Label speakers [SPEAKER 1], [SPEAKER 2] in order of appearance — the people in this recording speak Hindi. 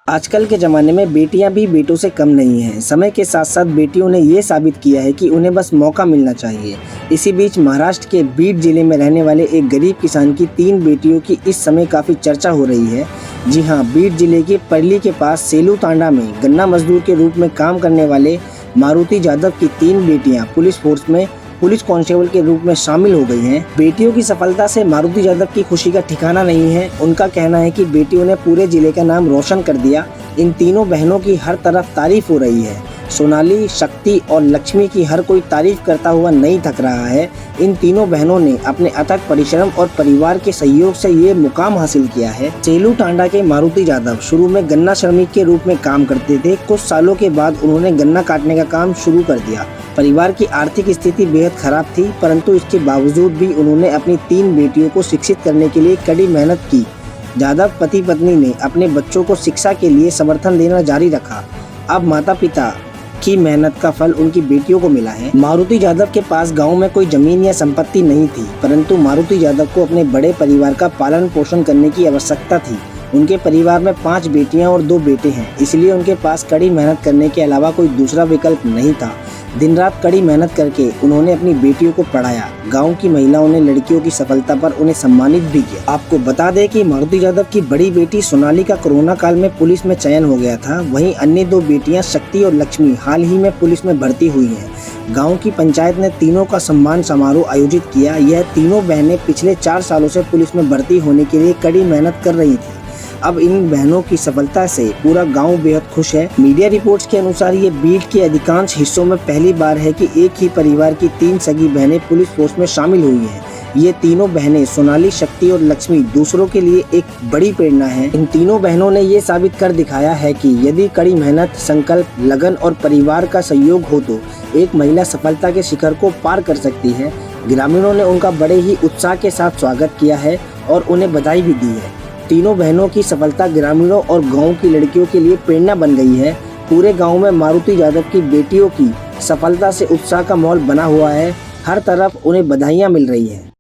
[SPEAKER 1] आजकल के ज़माने में बेटियां भी बेटों से कम नहीं हैं। समय के साथ साथ बेटियों ने ये साबित किया है कि उन्हें बस मौका मिलना चाहिए। इसी बीच महाराष्ट्र के बीड जिले में रहने वाले एक गरीब किसान की 3 बेटियों की इस समय काफ़ी चर्चा हो रही है। जी हाँ, बीड जिले के परली के पास सेलू तांडा में गन्ना मजदूर के रूप में काम करने वाले मारुति यादव की 3 बेटियाँ पुलिस फोर्स में पुलिस कांस्टेबल के रूप में शामिल हो गई हैं। बेटियों की सफलता से मारुति यादव की खुशी का ठिकाना नहीं है। उनका कहना है कि बेटियों ने पूरे जिले का नाम रोशन कर दिया। इन तीनों बहनों की हर तरफ तारीफ हो रही है। सोनाली, शक्ति और लक्ष्मी की हर कोई तारीफ करता हुआ नहीं थक रहा है। इन तीनों बहनों ने अपने अथक परिश्रम और परिवार के सहयोग से ये मुकाम हासिल किया है। सेलू टांडा के मारुति यादव शुरू में गन्ना श्रमिक के रूप में काम करते थे। कुछ सालों के बाद उन्होंने गन्ना काटने का काम शुरू कर दिया। परिवार की आर्थिक स्थिति बेहद खराब थी, परंतु इसके बावजूद भी उन्होंने अपनी 3 बेटियों को शिक्षित करने के लिए कड़ी मेहनत की। यादव पति पत्नी ने अपने बच्चों को शिक्षा के लिए समर्थन देना जारी रखा। अब माता पिता की मेहनत का फल उनकी बेटियों को मिला है। मारुति यादव के पास गांव में कोई जमीन या संपत्ति नहीं थी, परंतु मारुति यादव को अपने बड़े परिवार का पालन पोषण करने की आवश्यकता थी। उनके परिवार में 5 बेटियां और 2 बेटे हैं, इसलिए उनके पास कड़ी मेहनत करने के अलावा कोई दूसरा विकल्प नहीं था। दिन रात कड़ी मेहनत करके उन्होंने अपनी बेटियों को पढ़ाया। गांव की महिलाओं ने लड़कियों की सफलता पर उन्हें सम्मानित भी किया। आपको बता दें कि मारुति यादव की बड़ी बेटी सोनाली का कोरोना काल में पुलिस में चयन हो गया था। वहीं अन्य 2 बेटियां शक्ति और लक्ष्मी हाल ही में पुलिस में भर्ती हुई हैं। गांव की पंचायत ने तीनों का सम्मान समारोह आयोजित किया। यह तीनों बहनें पिछले 4 सालों से पुलिस में भर्ती होने के लिए कड़ी मेहनत कर रही थी। अब इन बहनों की सफलता से पूरा गांव बेहद खुश है। मीडिया रिपोर्ट्स के अनुसार ये बीड के अधिकांश हिस्सों में पहली बार है कि एक ही परिवार की 3 सगी बहनें पुलिस फोर्स में शामिल हुई हैं। ये तीनों बहनें सोनाली, शक्ति और लक्ष्मी दूसरों के लिए एक बड़ी प्रेरणा है। इन तीनों बहनों ने ये साबित कर दिखाया है कि यदि कड़ी मेहनत, संकल्प, लगन और परिवार का सहयोग हो तो एक महिला सफलता के शिखर को पार कर सकती है। ग्रामीणों ने उनका बड़े ही उत्साह के साथ स्वागत किया है और उन्हें बधाई भी दी है। तीनों बहनों की सफलता ग्रामीणों और गांव की लड़कियों के लिए प्रेरणा बन गई है। पूरे गांव में मारुति यादव की बेटियों की सफलता से उत्साह का माहौल बना हुआ है। हर तरफ उन्हें बधाइयां मिल रही हैं।